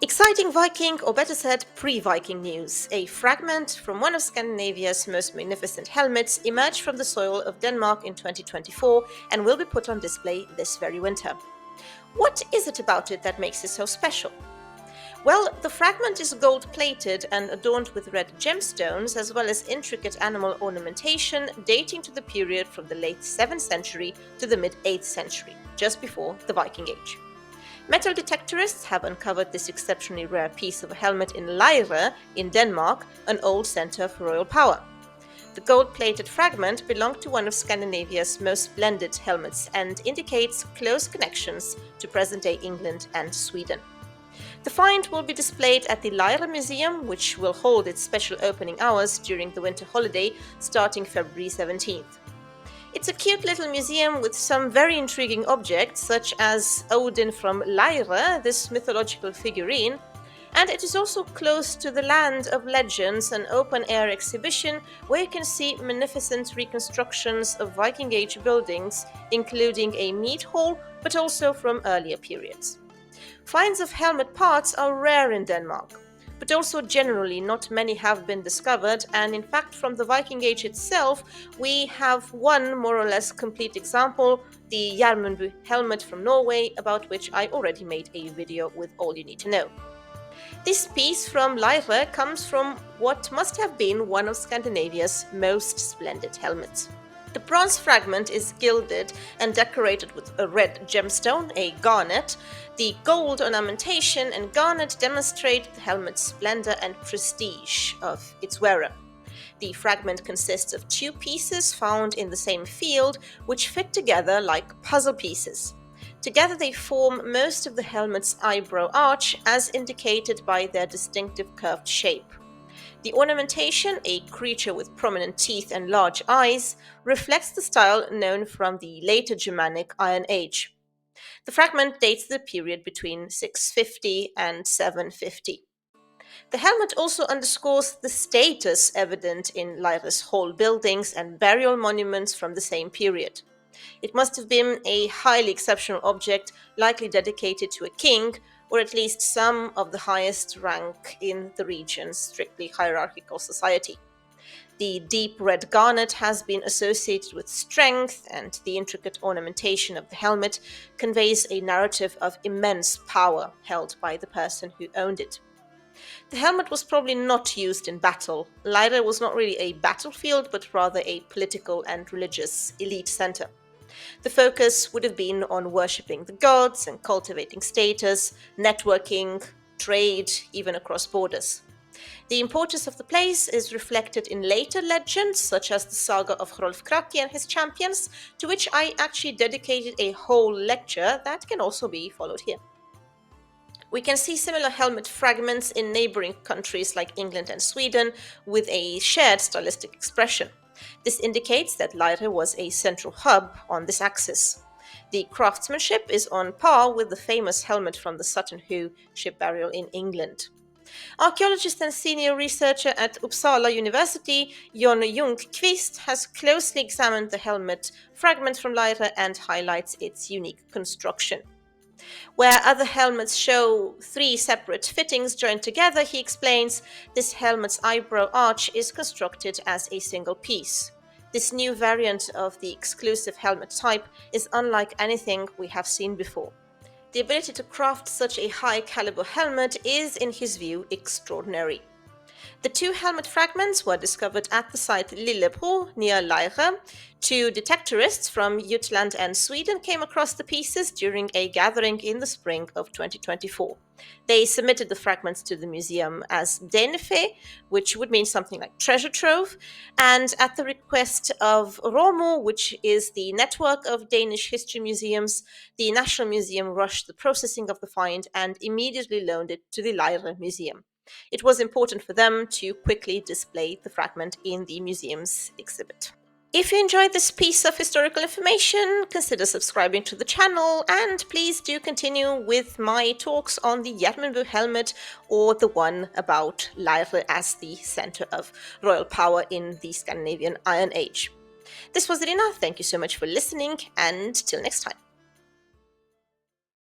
Exciting Viking, or better said, pre-Viking news. A fragment from one of Scandinavia's most magnificent helmets emerged from the soil of Denmark in 2024 and will be put on display this very winter. What is it about it that makes it so special? Well, the fragment is gold-plated and adorned with red gemstones, as well as intricate animal ornamentation dating to the period from the late 7th century to the mid-8th century, just before the Viking Age. Metal detectorists have uncovered this exceptionally rare piece of a helmet in Lejre in Denmark, an old center for royal power. The gold-plated fragment belonged to one of Scandinavia's most splendid helmets and indicates close connections to present-day England and Sweden. The find will be displayed at the Lejre Museum, which will hold its special opening hours during the winter holiday starting February 17th. It's a cute little museum with some very intriguing objects, such as Odin from Lejre, this mythological figurine, and it is also close to the land of legends, an open-air exhibition where you can see magnificent reconstructions of Viking Age buildings, including a mead hall, but also from earlier periods. Finds of helmet parts are rare in Denmark, but also generally not many have been discovered, and in fact from the Viking Age itself we have one more or less complete example, the Lejre helmet from Norway, about which I already made a video with all you need to know. This piece from Lejre comes from what must have been one of Scandinavia's most splendid helmets. The bronze fragment is gilded and decorated with a red gemstone, a garnet. The gold ornamentation and garnet demonstrate the helmet's splendor and prestige of its wearer. The fragment consists of two pieces found in the same field, which fit together like puzzle pieces. Together they form most of the helmet's eyebrow arch, as indicated by their distinctive curved shape. The ornamentation, a creature with prominent teeth and large eyes, reflects the style known from the later Germanic Iron Age. The fragment dates the period between 650 and 750. The helmet also underscores the status evident in Lejre's hall buildings and burial monuments from the same period. It must have been a highly exceptional object, likely dedicated to a king, or at least some of the highest rank in the region's strictly hierarchical society. The deep red garnet has been associated with strength, and the intricate ornamentation of the helmet conveys a narrative of immense power held by the person who owned it. The helmet was probably not used in battle. Lejre was not really a battlefield, but rather a political and religious elite center. The focus would have been on worshipping the gods and cultivating status, networking, trade, even across borders. The importance of the place is reflected in later legends, such as the saga of Hrolf Kraki and his champions, to which I actually dedicated a whole lecture that can also be followed here. We can see similar helmet fragments in neighboring countries like England and Sweden, with a shared stylistic expression. This indicates that Lejre was a central hub on this axis. The craftsmanship is on par with the famous helmet from the Sutton Hoo ship burial in England. Archaeologist and senior researcher at Uppsala University, Jon Ljungqvist, has closely examined the helmet fragment from Lejre and highlights its unique construction. Where other helmets show three separate fittings joined together, he explains, this helmet's eyebrow arch is constructed as a single piece. This new variant of the exclusive helmet type is unlike anything we have seen before. The ability to craft such a high-caliber helmet is, in his view, extraordinary. The two helmet fragments were discovered at the site Lillebro near Lejre. Two detectorists from Jutland and Sweden came across the pieces during a gathering in the spring of 2024. They submitted the fragments to the museum as denfe, which would mean something like treasure trove, and at the request of Romo, which is the network of Danish history museums, the National Museum rushed the processing of the find and immediately loaned it to the Lejre Museum. It was important for them to quickly display the fragment in the museum's exhibit. If you enjoyed this piece of historical information, consider subscribing to the channel, and please do continue with my talks on the Lejre helmet or the one about Lejre as the center of royal power in the Scandinavian Iron Age. This was Irina, thank you so much for listening, and till next time.